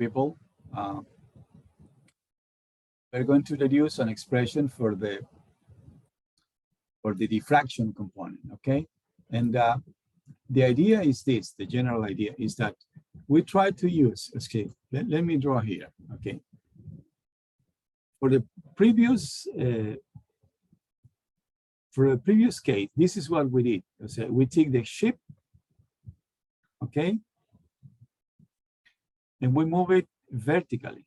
people. We're going to deduce an expression for the diffraction component, okay? And the idea is this, the general idea is that we try to use, okay, let me draw here, okay? For the previous case, this is what we did. So we take the ship, okay, and we move it vertically.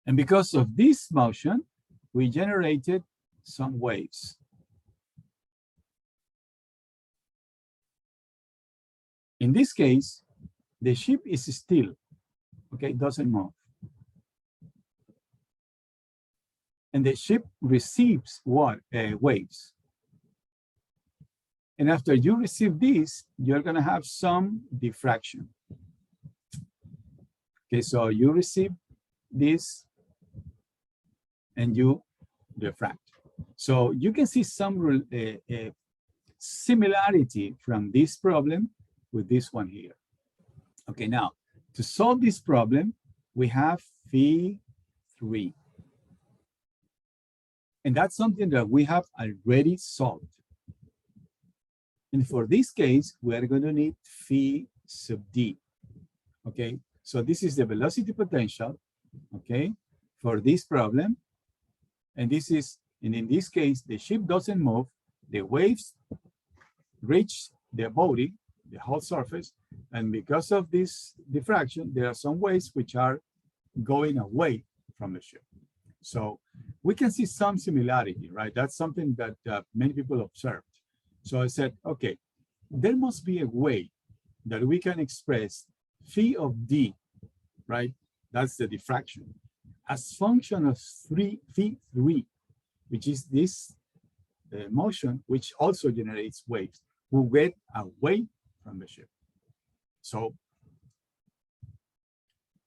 And because of this motion, we generated some waves. In this case, the ship is still, okay, doesn't move. And the ship receives what? Waves. And after you receive this, you're going to have some diffraction. Okay, so you receive this and you diffract. So you can see some similarity from this problem with this one here. Okay, now to solve this problem, we have phi3. And that's something that we have already solved. And for this case, we are going to need phi sub d. Okay, so this is the velocity potential, okay, for this problem. And this is, and in this case, the ship doesn't move, the waves reach the body, the whole surface, and because of this diffraction, there are some waves which are going away from the ship. So we can see some similarity, right? That's something that many people observed. So I said, okay, there must be a way that we can express phi of d, right? That's the diffraction, as function of phi3, which is this motion, which also generates waves, who get away from the ship. So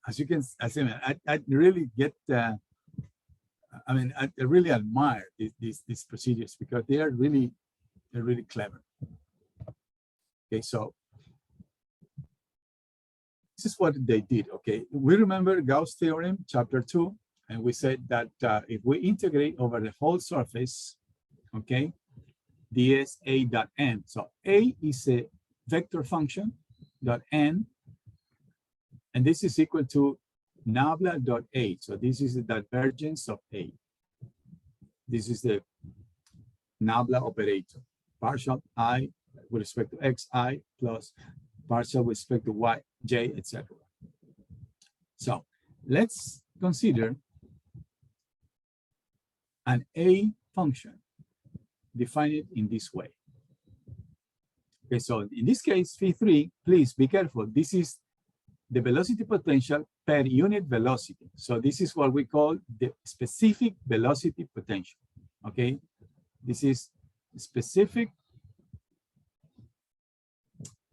as you can, I really get, I really admire these procedures because they're really clever. Okay, so this is what they did. Okay, we remember Gauss theorem, chapter 2, and we said that if we integrate over the whole surface, okay, ds a dot n. So a is a vector function dot n, and this is equal to nabla dot a. So this is the divergence of a. This is the nabla operator. Partial I with respect to xi plus partial with respect to y, j, etc. So let's consider an a function defined in this way. Okay, so in this case, phi3, please be careful. This is the velocity potential per unit velocity. So this is what we call the specific velocity potential. Okay, this is specific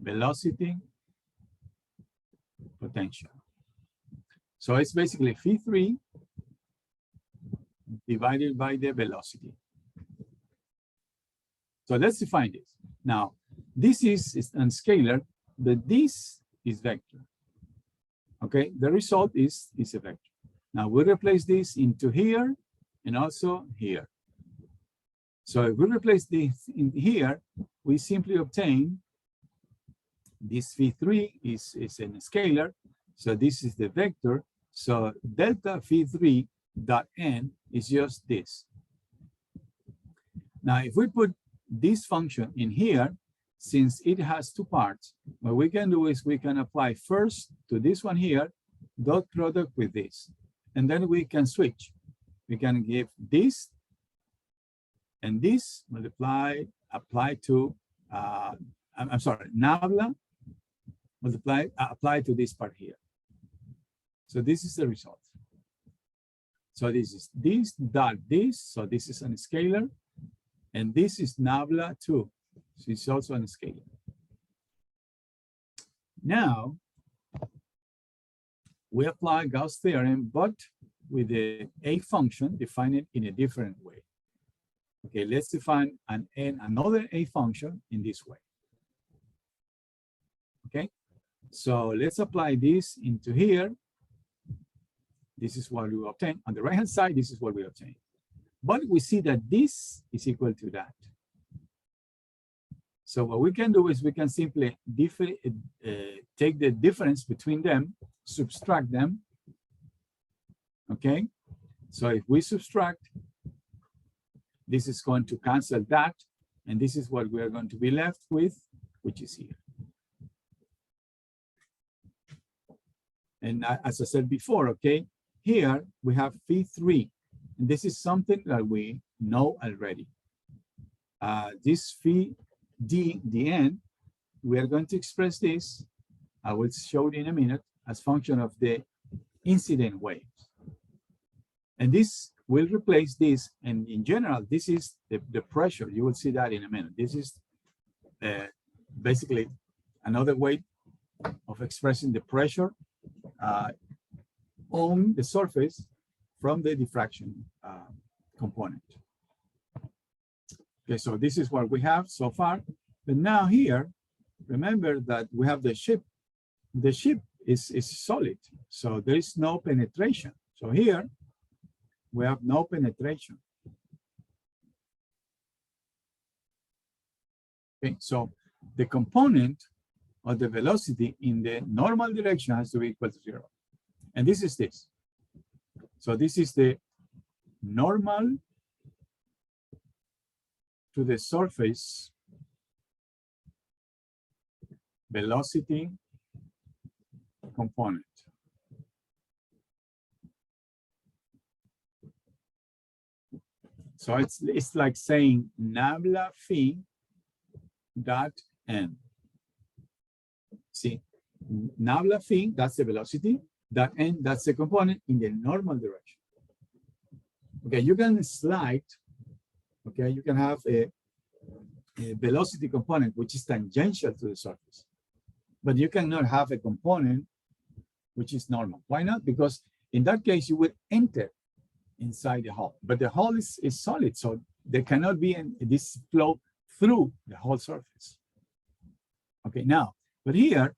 velocity potential. So it's basically phi3 divided by the velocity. So let's define this. Now, this is a scalar, but this is vector. Okay, the result is a vector. Now we replace this into here and also here. So if we replace this in here, we simply obtain this phi3 is a scalar. So this is the vector. So delta phi3 dot n is just this. Now, if we put this function in here, since it has two parts, what we can do is we can apply first to this one here, dot product with this. And then we can switch. We can give this and this multiply, apply to, I'm sorry, nabla, multiply, apply to this part here. So this is the result. So this is this dot this, so this is a scalar, and this is nabla too. So it's also a scalar. Now, we apply Gauss theorem, but with the a function defined in a different way. Okay, let's define another a function in this way. Okay, So let's apply this into here. This is what we obtain. On the right-hand side, this is what we obtain. But we see that this is equal to that. So what we can do is we can simply take the difference between them, subtract them. Okay. So if we subtract, this is going to cancel that. And this is what we are going to be left with, which is here. And as I said before, okay, here we have phi3. And this is something that we know already. This phi d, the n, we are going to express this, I will show it in a minute, as function of the incident waves. And this will replace this. And in general, this is the pressure. You will see that in a minute. This is basically another way of expressing the pressure on the surface from the diffraction component. Okay, so this is what we have so far. But now here, remember that we have the ship. The ship is solid, so there is no penetration. So here, we have no penetration. Okay, so the component of the velocity in the normal direction has to be equal to 0. And this is this. So this is the normal to the surface velocity component. So it's like saying nabla phi dot n. See, nabla phi, that's the velocity, dot n, that's the component in the normal direction. Okay, you can slide. Okay, you can have a velocity component which is tangential to the surface, but you cannot have a component which is normal. Why not? Because in that case you would enter inside the hull, but the hull is solid, so there cannot be this flow through the whole surface. Okay, now, but here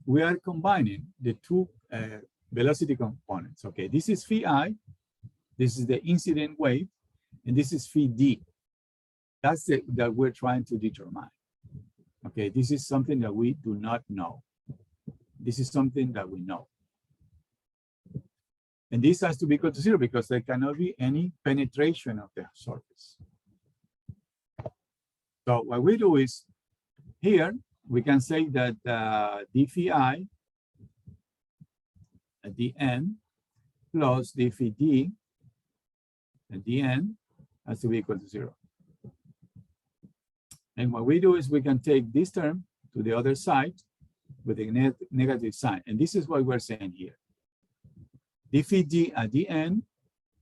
we are combining the two velocity components. Okay, this is phi I, this is the incident wave, and this is phi d. That's that we're trying to determine. Okay, this is something that we do not know. This is something that we know. And this has to be equal to 0 because there cannot be any penetration of the surface. So what we do is, here, we can say that d phi I at the end plus d phi d at the end has to be equal to 0. And what we do is we can take this term to the other side with a negative sign. And this is what we're saying here. d phi d at the end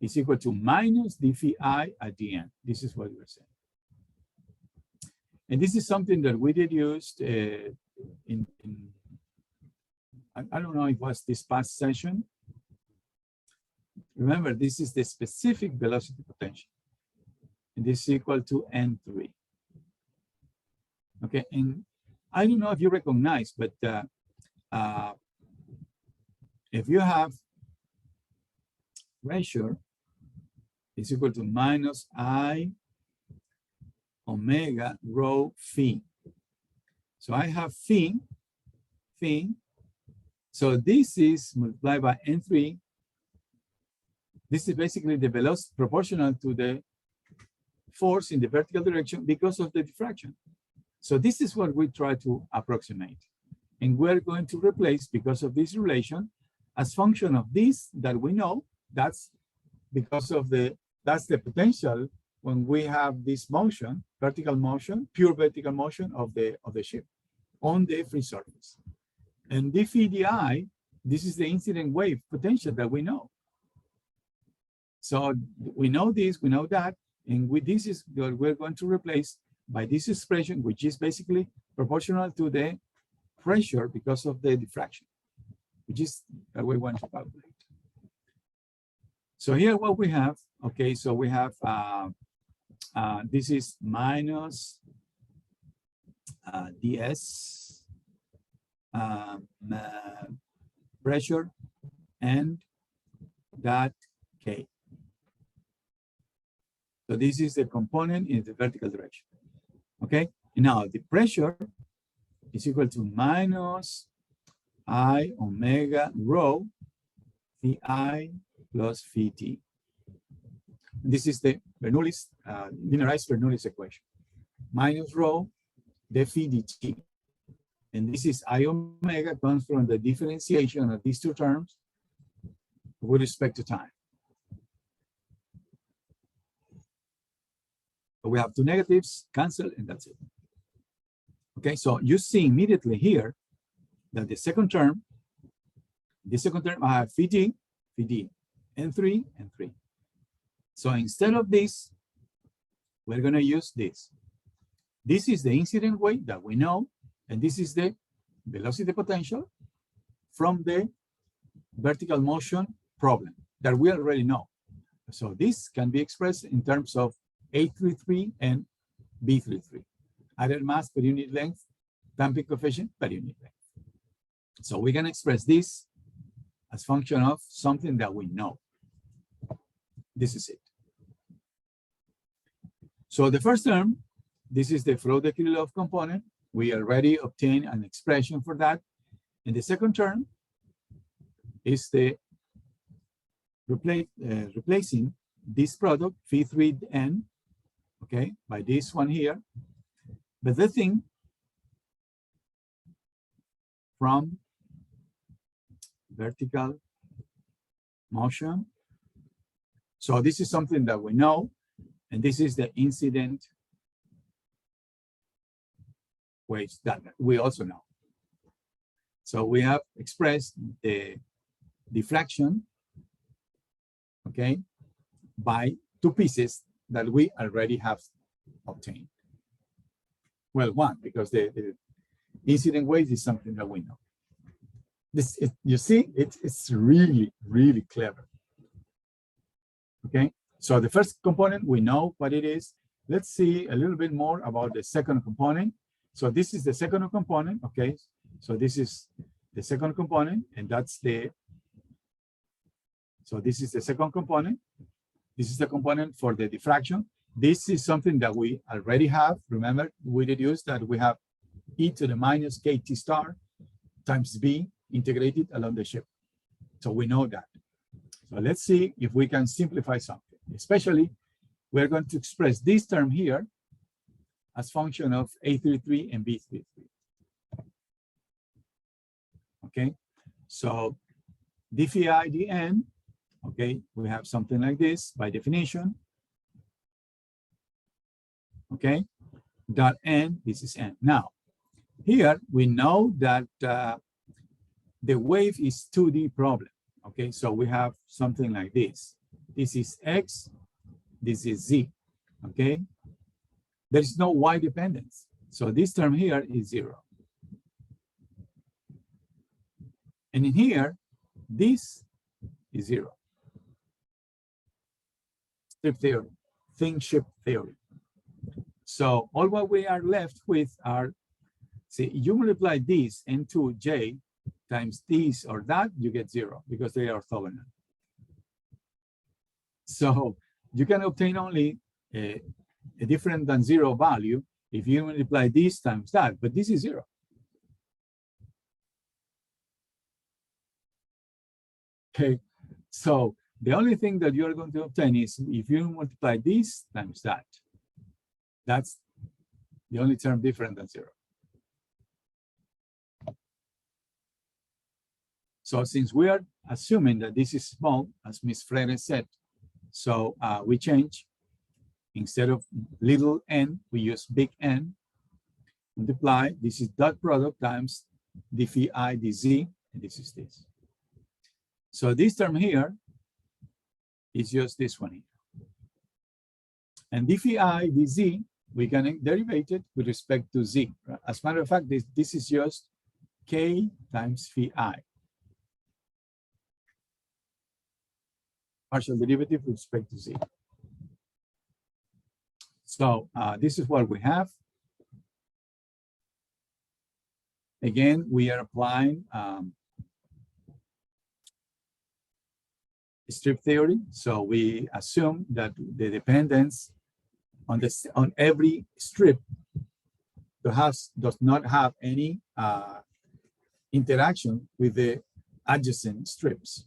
is equal to minus d phi I at the end. This is what we're saying. And this is something that we did use I don't know if it was this past session. Remember, this is the specific velocity potential. And this is equal to N3. Okay, and I don't know if you recognize, but if you have pressure is equal to minus I omega rho phi. So I have phi. So this is multiplied by N3. This is basically the velocity proportional to the force in the vertical direction because of the diffraction. So this is what we try to approximate. And we're going to replace, because of this relation, as function of this that we know, that's because of that's the potential when we have this motion, vertical motion, pure vertical motion of the ship on the free surface. And d phi di, this is the incident wave potential that we know. So we know this, we know that, and with this is what we're going to replace by this expression, which is basically proportional to the pressure because of the diffraction, which is that we want to calculate. So here what we have, okay, so we have, this is minus ds pressure and that K. So this is the component in the vertical direction. Okay, now the pressure is equal to minus I omega rho Phi plus Phi T. This is the Bernoulli's, linearized Bernoulli's equation. Minus rho the Phi dt. And this is I omega comes from the differentiation of these two terms with respect to time. So we have two negatives, cancel, and that's it. Okay, so you see immediately here that the second term I have phi d, n3, and 3. So instead of this, we're going to use this. This is the incident wave that we know, and this is the velocity potential from the vertical motion problem that we already know. So this can be expressed in terms of A33 and B33. Added mass per unit length, damping coefficient per unit length. So we can express this as function of something that we know. This is it. So the first term, this is the flow de Kirillov component. We already obtained an expression for that. And the second term is the replacing this product, phi3n, okay, by this one here. But the thing from vertical motion. So this is something that we know, and this is the incident waves that we also know. So we have expressed the diffraction, okay, by two pieces that we already have obtained. Well, one, because the incident waves is something that we know. This, you see, it's really, really clever. Okay, so the first component, we know what it is. Let's see a little bit more about the second component. So this is the second component, okay? So this is the second component, and that's the, so this is the second component. This is the component for the diffraction. This is something that we already have. Remember, we deduced that we have e to the minus kt star times b integrated along the ship. So we know that. So let's see if we can simplify something. Especially, we're going to express this term here as function of A33 and B33. Okay, so d phi dn, okay, we have something like this by definition. Okay, dot n, this is n. Now, here we know that the wave is 2D problem. Okay, so we have something like this. This is x, this is z. Okay, there is no y dependence. So this term here is 0. And in here, this is 0. Strip theory, thin ship theory. So all what we are left with are, see, you multiply this into j times this or that, you get 0 because they are orthogonal. So you can obtain only a different than 0 value if you multiply this times that, but this is 0. Okay, so the only thing that you're going to obtain is if you multiply this times that. That's the only term different than 0. So since we are assuming that this is small, as Ms. Freire said, so we change, instead of little n, we use big N, multiply, this is dot product times d phi I dz, and this is this. So this term here is just this one here. And d phi I dz, we can derive it with respect to z. As a matter of fact, this is just k times phi I. Partial derivative with respect to z. So this is what we have. Again, we are applying strip theory. So we assume that the dependence on every strip does not have any interaction with the adjacent strips.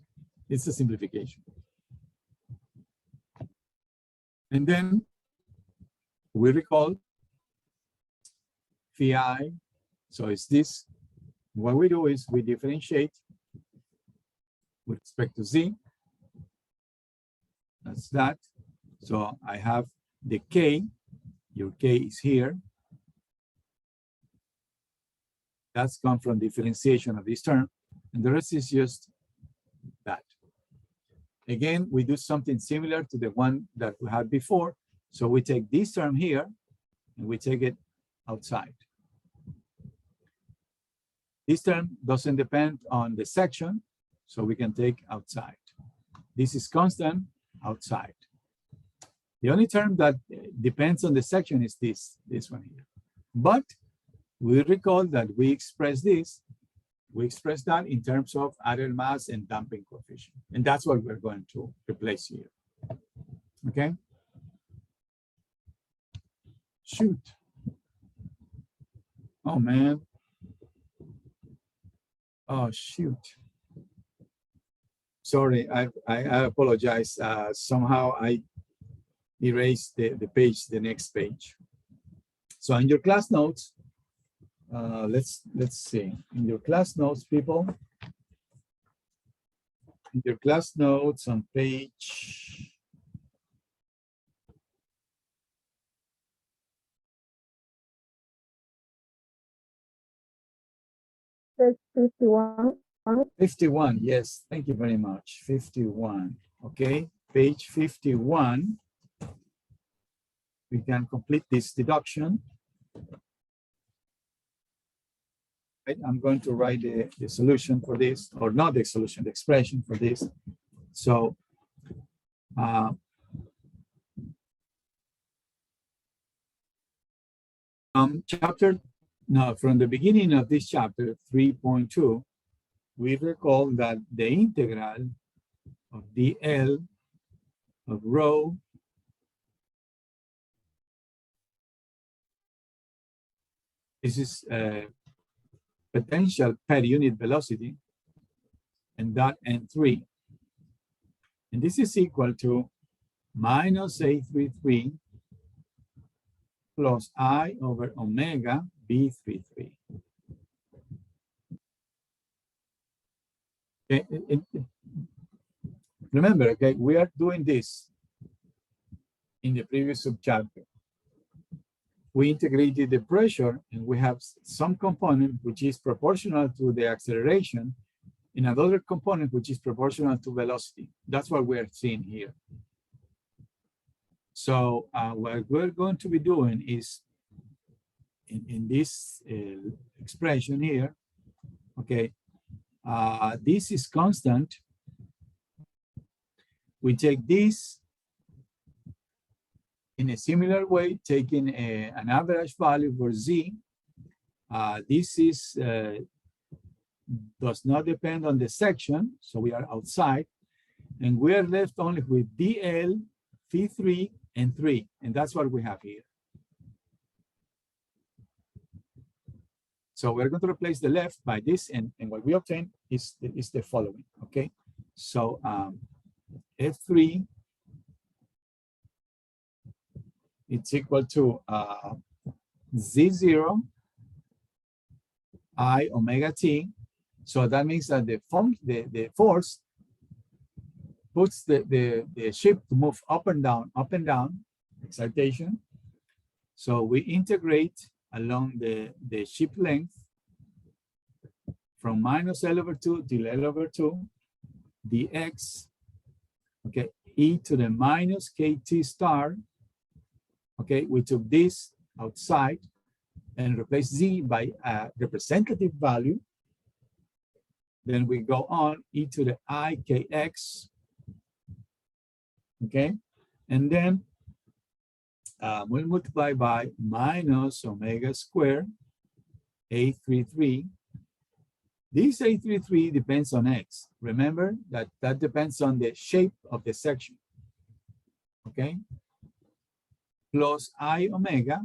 It's a simplification. And then we recall phi. So it's this. What we do is we differentiate with respect to z. That's that. So I have the k. Your k is here. That's come from differentiation of this term. And the rest is just that. Again, we do something similar to the one that we had before. So we take this term here and we take it outside. This term doesn't depend on the section, so we can take outside. This is constant outside. The only term that depends on the section is this one here. But we recall that we express that in terms of added mass and damping coefficient. And that's what we're going to replace here. Okay? Shoot. Oh, man. Oh, shoot. Sorry, I apologize. Somehow I erased the page, the next page. So in your class notes, let's see. In your class notes, people, in your class notes on page 51. 51, yes, thank you very much. 51, okay, page 51. We can complete this deduction. Right, I'm going to write the solution for this, or not the solution, the expression for this. So, from the beginning of this chapter, 3.2, we recall that the integral of dl of rho this is potential per unit velocity, and that n3. And this is equal to minus A33 plus I over omega B33. Okay. Remember, okay, we are doing this in the previous subchapter. We integrated the pressure, and we have some component which is proportional to the acceleration, and another component which is proportional to velocity. That's what we're seeing here. So what we're going to be doing is, in this expression here, okay, this is constant. We take this in a similar way, taking an average value for z. This is does not depend on the section, so we are outside, and we are left only with dl, phi3, and 3, and that's what we have here. So we're going to replace the left by this, and what we obtain is the following, okay? So F3, it's equal to Z0 I omega t. So that means that the force puts the ship to move up and down, excitation. So we integrate along the ship length from minus L over 2 till L over 2 dx, okay, e to the minus kt star. Okay, we took this outside and replace z by a representative value. Then we go on e to the I kx, okay, and then we'll multiply by minus omega squared A33 This A33 depends on X. Remember that depends on the shape of the section, okay? Plus I omega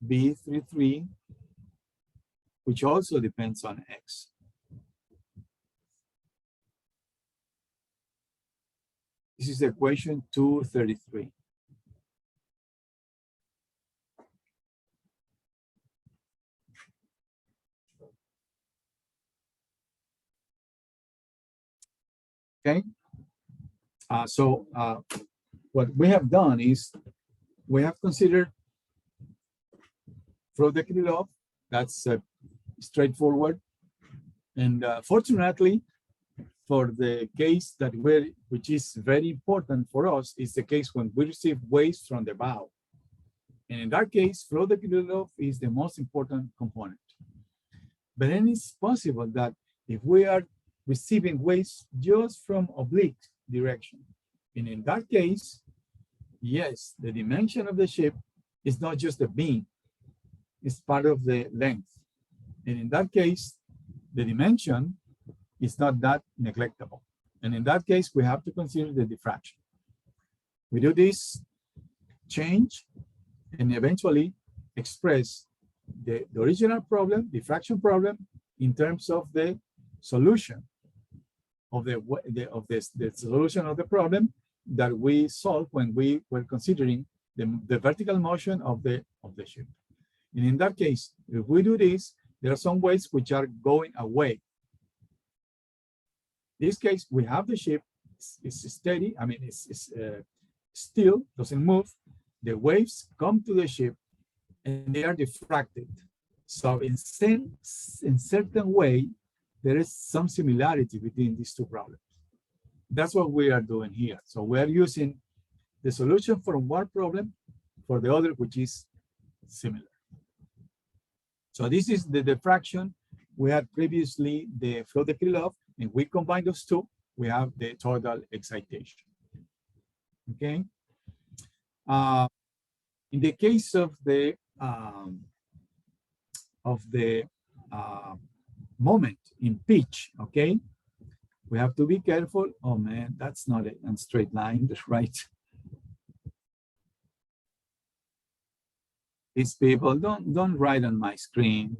B33, which also depends on X. This is equation 233. Okay, what we have done is we have considered Frode-Kirillov. That's straightforward. And fortunately, for the case that which is very important for us, is the case when we receive waves from the bow. And in that case, Frode-Kirillov is the most important component. But then it's possible that if we are receiving waves just from oblique direction, and in that case, yes, the dimension of the ship is not just a beam, it's part of the length. And in that case, the dimension is not that neglectable. And in that case, we have to consider the diffraction. We do this change and eventually express the original problem, diffraction problem, in terms of the solution of the solution of the problem that we solved when we were considering the vertical motion of the ship. And in that case, if we do this, there are some waves which are going away. In this case, we have the ship, it's steady, I mean, it's still, doesn't move. The waves come to the ship and they are diffracted. So in certain way, there is some similarity between these two problems. That's what we are doing here. So we are using the solution for one problem for the other, which is similar. So this is the diffraction. We had previously the Frode-Kirillov, and we combine those two, we have the total excitation. Okay. In the case of the moment in pitch, okay, we have to be careful. Oh man, that's not a straight line, that's right. These people don't write on my screen.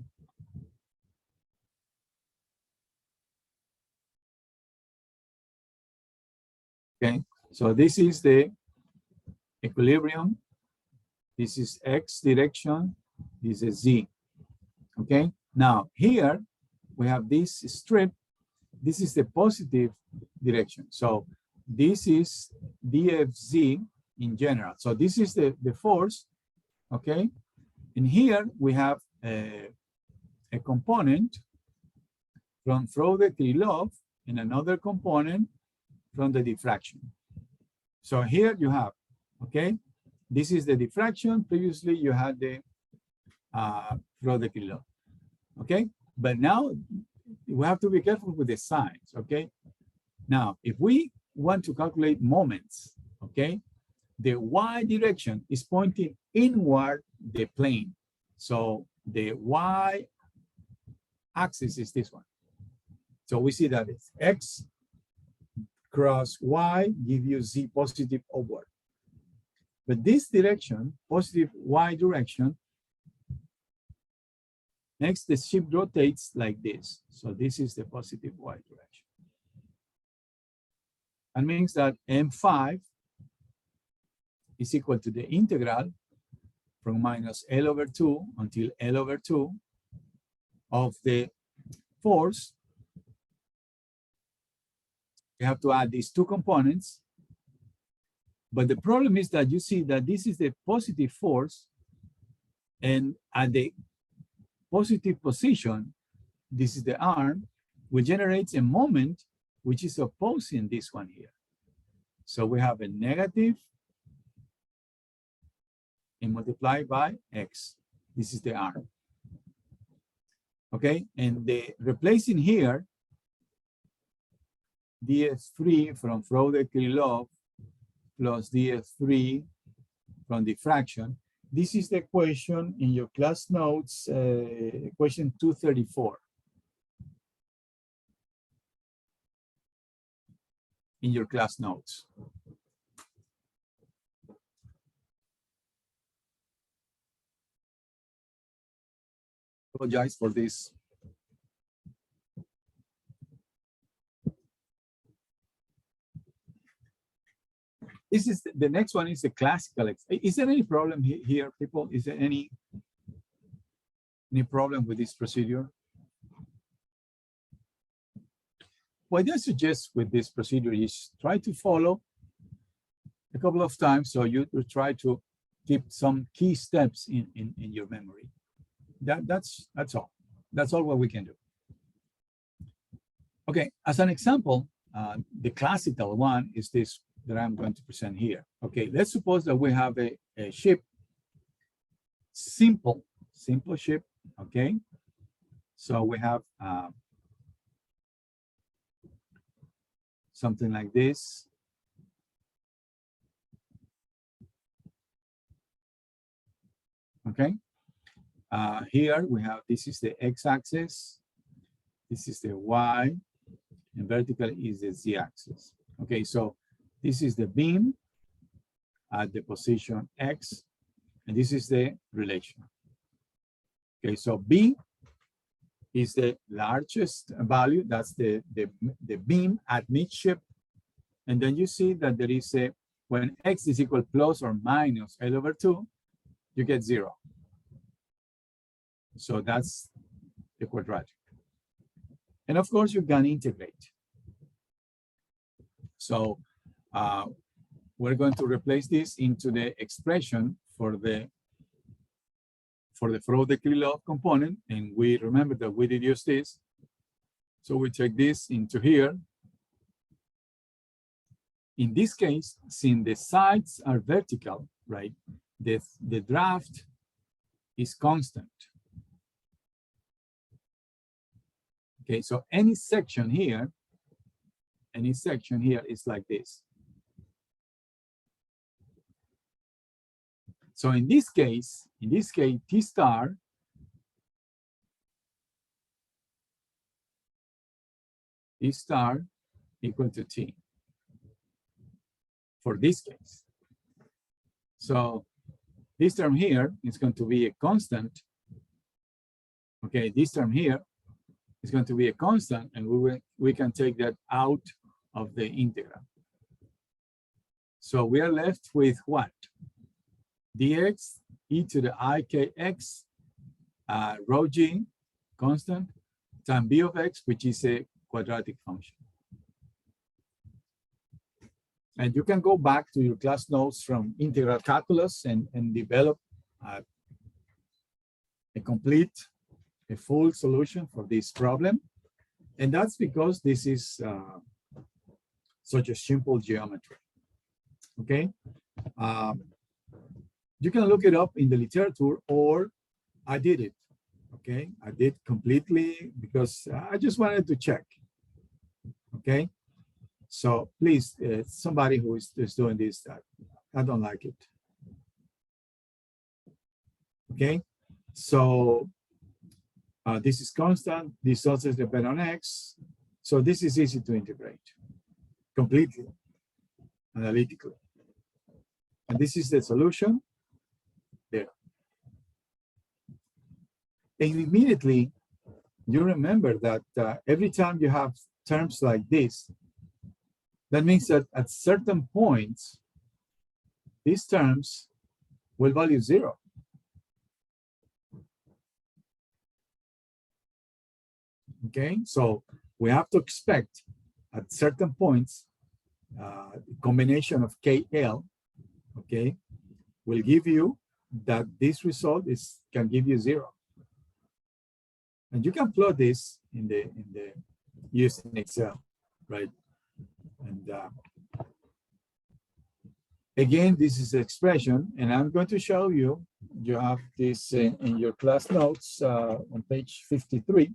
Okay, so this is the equilibrium. This is X direction. This is Z. Okay, now here we have this strip. This is the positive direction. So this is DFZ in general. So this is the force. Okay, and here we have a component from Frode-Kirillov and another component from the diffraction. So here you have, okay, this is the diffraction. Previously you had the Frode-Kirillov, okay? But now we have to be careful with the signs, okay? Now, if we want to calculate moments, okay, the Y direction is pointing inward the plane. So the Y axis is this one. So we see that it's X cross Y give you Z positive upward. But this direction, positive Y direction, next the ship rotates like this. So this is the positive Y direction. That means that M5 is equal to the integral from minus L over 2 until L over 2 of the force. You have to add these two components. But the problem is that you see that this is the positive force, and at the positive position, this is the arm, which generates a moment which is opposing this one here. So we have a negative and multiplied by X. This is the arm. Okay, and the replacing here, dF3 from Frode-Kirillov plus dF3 from diffraction, This is the equation in your class notes, equation 234. In your class notes. Apologize for this. This is the next one is the classical. Is there any problem here, people? Is there any problem with this procedure? What I suggest with this procedure is try to follow a couple of times, so you try to keep some key steps in your memory. That's all. That's all what we can do. Okay, as an example, the classical one is this that I'm going to present here. Okay, let's suppose that we have a ship, simple ship. Okay, so we have something like this. Okay, here we have, this is the x-axis, this is the y, and vertical is the z-axis. Okay, so this is the beam at the position x, and this is the relation. Okay, so B is the largest value, that's the beam at midship, and then you see that there is a, when x is equal plus or minus L/2, you get 0. So that's the quadratic. And of course, you can integrate. So we're going to replace this into the expression for the Frode-Krylov component, and we remember that we did use this. So we take this into here. In this case, since the sides are vertical, right, the draft is constant. Okay, so any section here is like this. So in this case, T star equal to T for this case. So this term here is going to be a constant. Okay, this term here is going to be a constant, and we can take that out of the integral. So we are left with what? Dx e to the ikx rho g constant times b of x, which is a quadratic function. And you can go back to your class notes from integral calculus and develop a full solution for this problem. And that's because this is such a simple geometry. Okay. You can look it up in the literature, or I did it. Okay, I did completely because I just wanted to check. Okay, so please, somebody who is doing this, I don't like it. Okay, so this is constant. This also is dependent on x. So this is easy to integrate completely, analytically. And this is the solution. There. And immediately you remember that every time you have terms like this, that means that at certain points, these terms will value 0. Okay, so we have to expect at certain points, combination of KL, okay, will give you that this result can give you 0. And you can plot this in the using Excel, right? And again, this is the expression, and I'm going to show you. You have this in your class notes on page 53.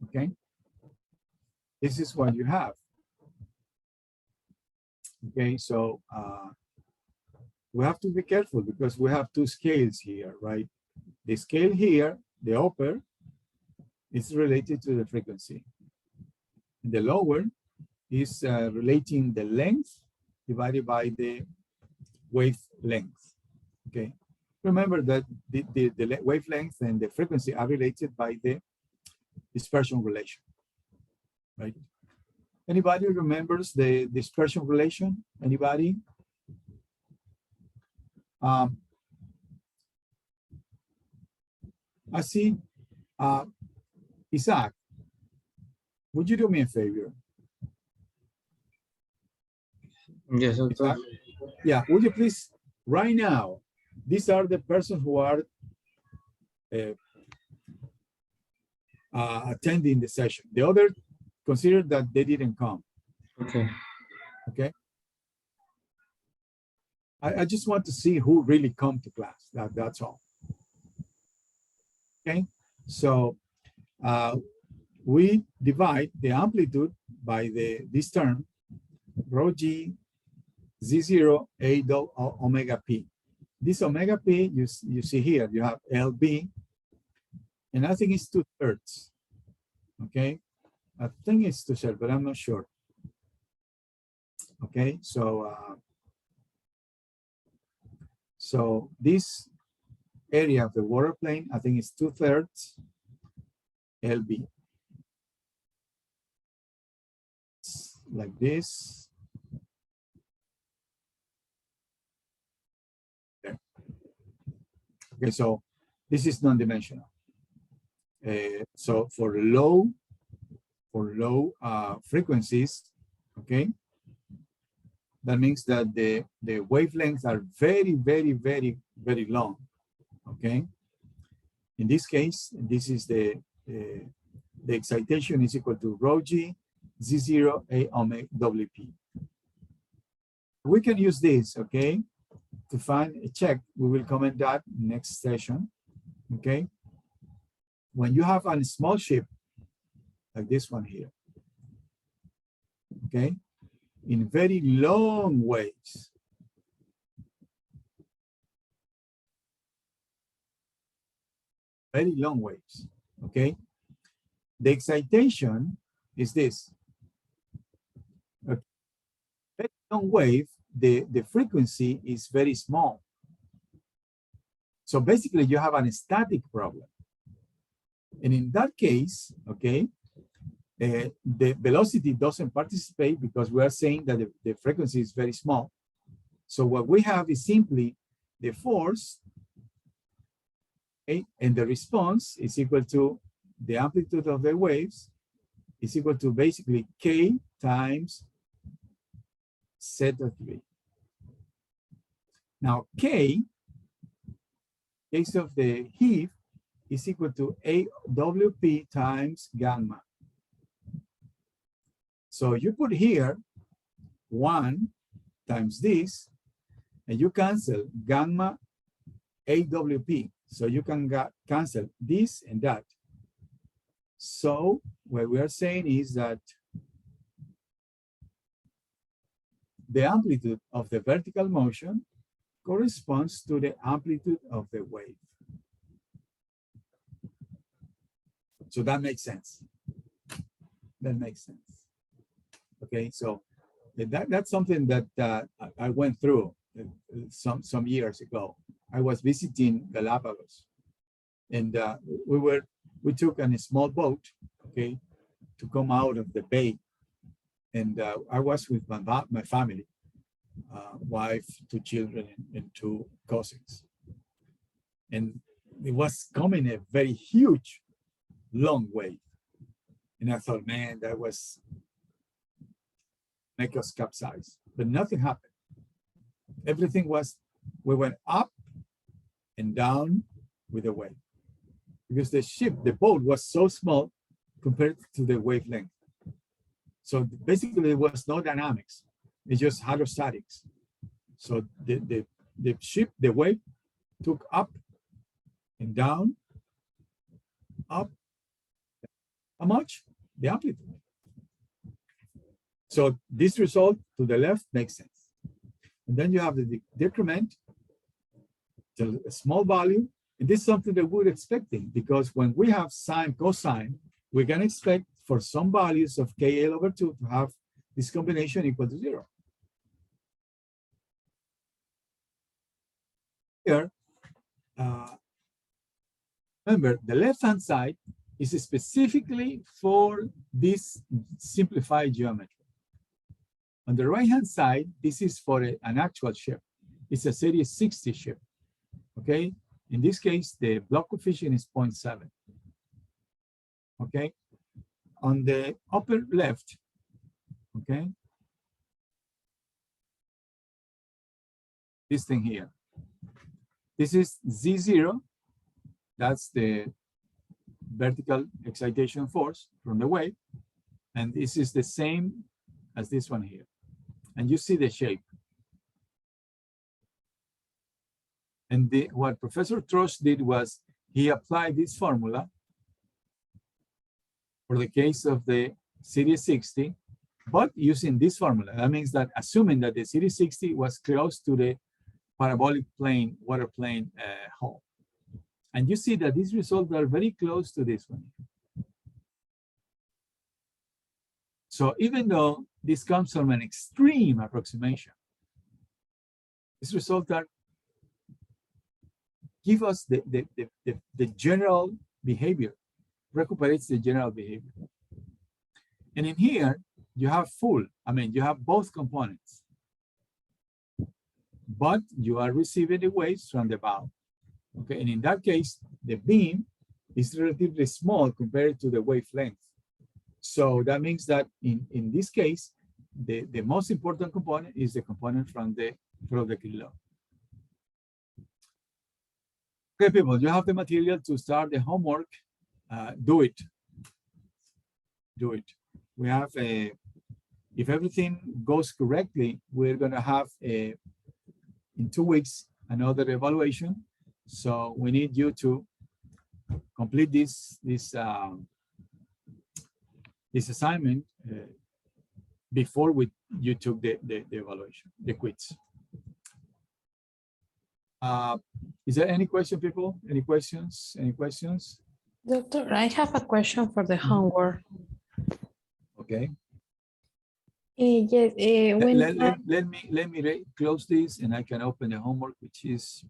Okay, this is what you have. Okay, so we have to be careful because we have two scales here, right? The scale here, the upper, is related to the frequency. And the lower is relating the length divided by the wavelength, okay? Remember that the wavelength and the frequency are related by the dispersion relation, right? Anybody remembers the dispersion relation? Anybody? I see, Isaac, would you do me a favor? Yes, doctor. Yeah, would you please, right now, these are the persons who are attending the session. The other, consider that they didn't come. Okay. Okay. I just want to see who really come to class. That's all. Okay. So we divide the amplitude by this term, rho g z0 a omega p. This omega p you see here, you have LB, and I think it's 2/3. Okay, I think it's 2/3, but I'm not sure. Okay, so this area of the water plane, I think it's 2/3 LB. It's like this. There. Okay, so this is non-dimensional. So for low frequencies, okay, that means that the wavelengths are very, very, very, very long. Okay. In this case, this is the excitation is equal to rho g z0 a omega wp. We can use this, okay, to find a check. We will comment that next session. Okay. When you have a small ship like this one here, okay, in very long waves, okay, the excitation is this. A very long wave, the frequency is very small. So basically you have a static problem. And in that case, okay, the velocity doesn't participate because we are saying that the frequency is very small. So what we have is simply the force, okay, and the response is equal to the amplitude of the waves is equal to basically K times zeta 3. Now K, case of the heave, is equal to AWP times gamma. So you put here 1 times this, and you cancel gamma AWP. So you can cancel this and that. So what we are saying is that the amplitude of the vertical motion corresponds to the amplitude of the wave. So that makes sense. That makes sense. Okay, so that's something that I went through some years ago. I was visiting Galapagos, and we took a small boat, okay, to come out of the bay, and I was with my family, wife, 2 children, and 2 cousins, and it was coming a very huge, long wave, and I thought, man, that was make us capsize, but nothing happened. Everything was, we went up and down with the wave because the boat was so small compared to the wavelength. So basically there was no dynamics. It's just hydrostatics. So the wave took up and down, up. How much? The amplitude. So this result to the left makes sense. And then you have the decrement a small value. And this is something that we're expecting, because when we have sine, cosine, we can expect for some values of KL/2 to have this combination equal to 0. Here, remember, the left-hand side is specifically for this simplified geometry. On the right-hand side, this is for an actual ship. It's a series 60 ship, okay? In this case, the block coefficient is 0.7, okay? On the upper left, okay? This thing here. This is Z0. That's the vertical excitation force from the wave. And this is the same as this one here. And you see the shape. And what Professor Trost did was he applied this formula for the case of the series 60, but using this formula. That means that assuming that the series 60 was close to the parabolic plane, water plane hull. And you see that these results are very close to this one. So even though this comes from an extreme approximation, these results are give us the general behavior, recuperates the general behavior. And in here, you have you have both components, but you are receiving the waves from the bow. Okay, and in that case, the beam is relatively small compared to the wavelength. So that means that in this case, the most important component is the component from the kilo. Okay, people, you have the material to start the homework. Do it. Do it. We have if everything goes correctly, we're going to have in 2 weeks another evaluation. So we need you to complete this assignment before you took the evaluation, the quiz. Is there any question, people? Any questions? Any questions? Doctor, I have a question for the homework. Okay. Yes. Let me close this, and I can open the homework, which is.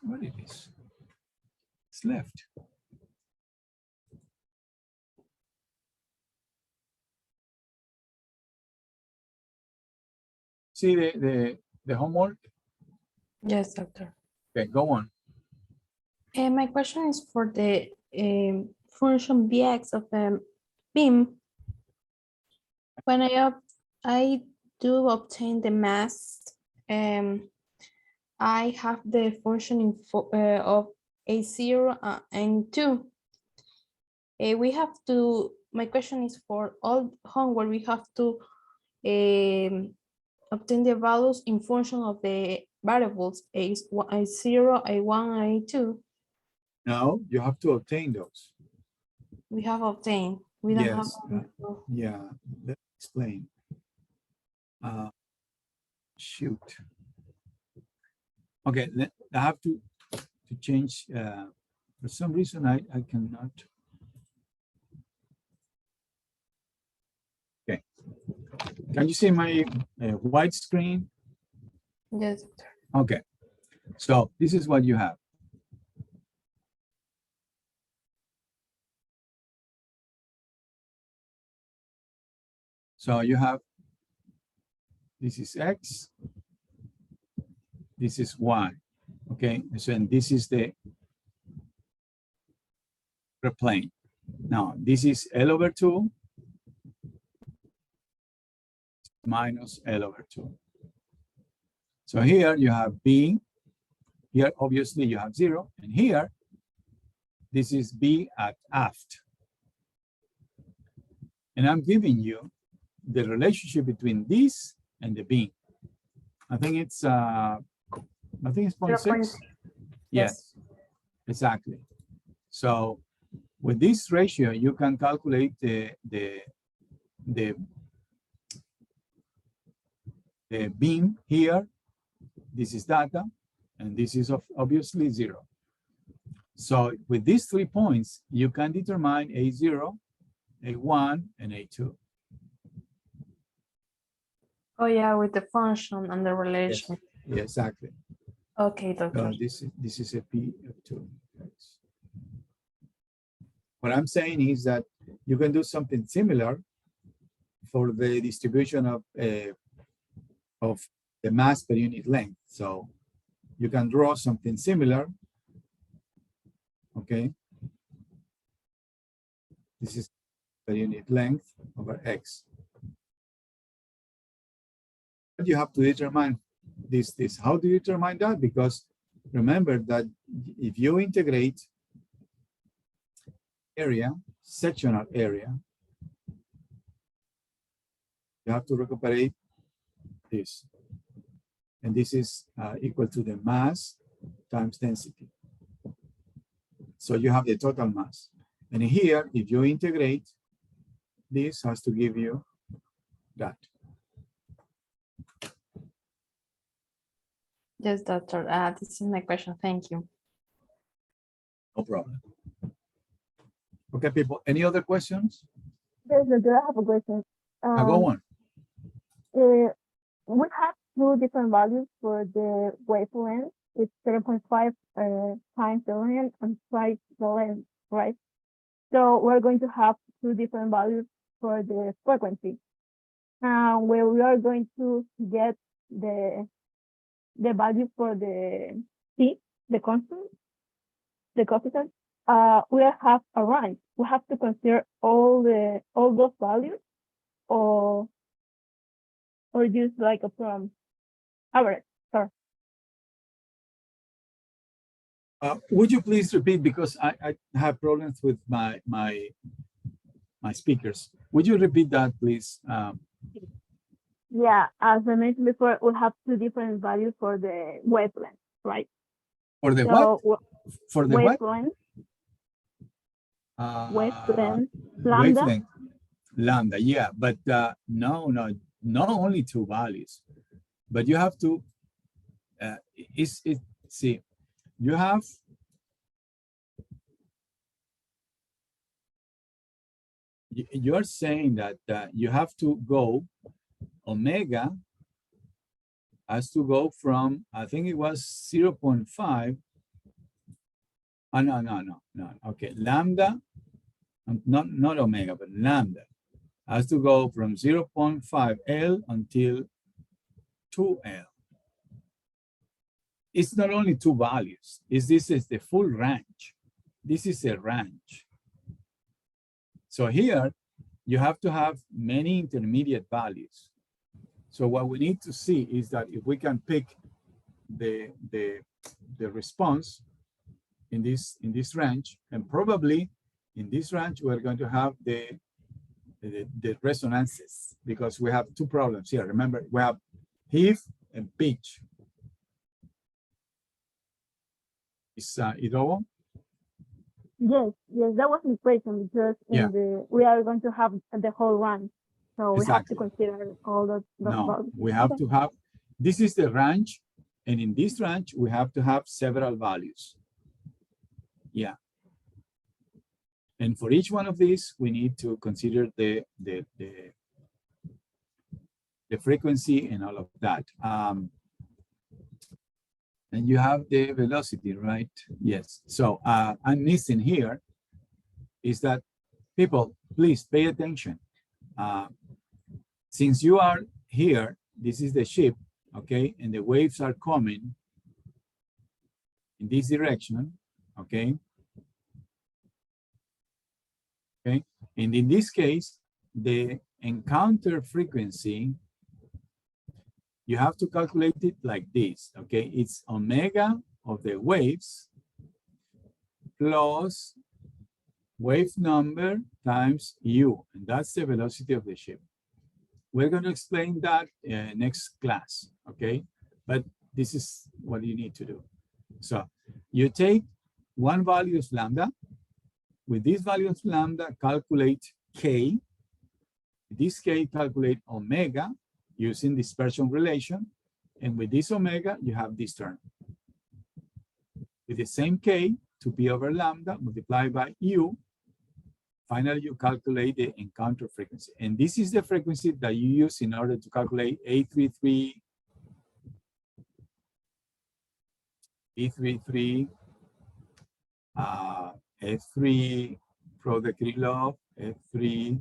What it is? It's left. See the homework? Yes, doctor. Okay, go on. My question is for the function Vx of the beam. When I do obtain the mass, I have the function of A0 and 2. We have to, my question is for all homework, we have to obtain the values in function of the variables A0, A1, A2. No, you have to obtain those. We have obtained. We don't have. Yeah, let's explain. Shoot. Okay, I have to change. For some reason, I cannot. Okay. Can you see my white screen? Yes. Okay. So this is what you have. So you have, this is X, this is Y, okay? So and this is the plane. Now, this is L/2 minus L/2. So here you have B, here obviously you have 0, and here, this is B at aft. And I'm giving you the relationship between this and the beam. I think it's 0.6. Yes, exactly. So With this ratio, you can calculate the beam here. This is data, and this is obviously 0. So with these 3 points, you can determine A0, A1, and A2. Oh yeah, with the function and the relation. Yes, yeah, exactly. Okay, doctor. This is a P of 2. What I'm saying is that you can do something similar for the distribution of the mass per unit length. So you can draw something similar. Okay. This is per unit length over X. But you have to determine this. How do you determine that? Because remember that if you integrate area, sectional area, you have to recuperate this. And this is equal to the mass times density. So you have the total mass. And here, if you integrate, this has to give you that. Yes, doctor. This is my question. Thank you. No problem. Okay, people, any other questions? Yes, doctor, I have a question. Go on. We have 2 different values for the wavelength. It's 0.5 times the length and twice the length, right? So we're going to have 2 different values for the frequency. Where we are going to get the value for the C, the constant, the coefficient. We have a range. We have to consider all those values, or just like a from average. Sorry. Would you please repeat, because I have problems with my speakers. Would you repeat that, please? Yeah, as I mentioned before, we have 2 different values for the wavelength, right? For the So, what? For the what? wavelength, Wavelength. lambda. Lambda, yeah, but no, not only 2 values, but you have to. See, you have. You're saying that you have to go. Omega has to go from, I think it was 0.5. Oh, no. Okay, lambda, not omega, but lambda has to go from 0.5 L until 2L. It's not only 2 values. This is the full range. This is a range. So here, you have to have many intermediate values. So what we need to see is that if we can pick the response in this range, and probably in this range we're going to have the resonances, because we have 2 problems here. Remember, we have heave and pitch. Is it all? Yes, that was my question, because we are going to have the whole range. So we have to consider all those values. We have to have, this is the range, and in this range, we have to have several values. Yeah. And for each one of these, we need to consider the frequency and all of that. And you have the velocity, right? Yes. So I'm missing here is that, people, please pay attention. Since you are here, this is the ship, okay? And the waves are coming in this direction, okay? Okay. And in this case, the encounter frequency, you have to calculate it like this, okay? It's omega of the waves plus wave number times u, and that's the velocity of the ship. We're going to explain that next class, okay? But this is what you need to do. So you take one value is lambda, with this value of lambda, calculate K. This K, calculate omega using dispersion relation. And with this omega, you have this term. With the same K to P over lambda multiplied by U, finally, you calculate the encounter frequency. And this is the frequency that you use in order to calculate A33, E33, F3 product Krylov, F3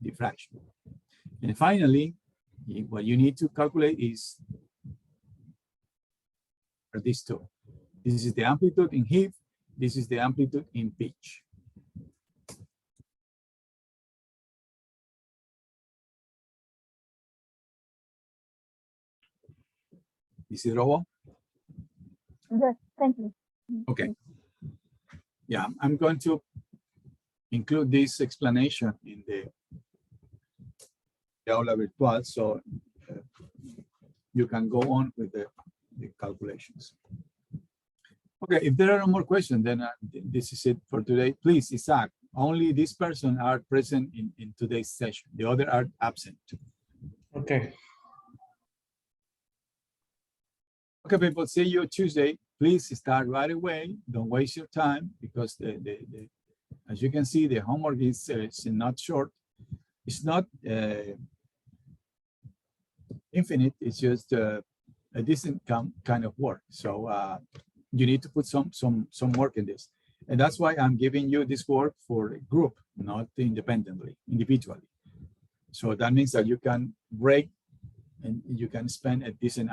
diffraction. And finally, what you need to calculate is these two. This is the amplitude in heave. This is the amplitude in pitch. Is it all? Yes, thank you. Okay. Yeah, I'm going to include this explanation in the aula virtual, so you can go on with the calculations. Okay, if there are no more questions, then this is it for today. Please, Isaac, only this person are present in today's session. The other are absent. Okay. Okay, people, see you Tuesday. Please start right away. Don't waste your time because as you can see, the homework is not short. It's not infinite. It's just a decent kind of work. So you need to put some work in this. And that's why I'm giving you this work for a group, not individually. So that means that you can break and you can spend a decent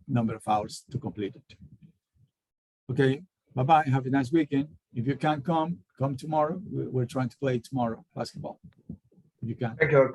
number of hours to complete it. Okay, bye-bye. Have a nice weekend. If you can't come tomorrow. We're trying to play tomorrow basketball. If you can. Thank you.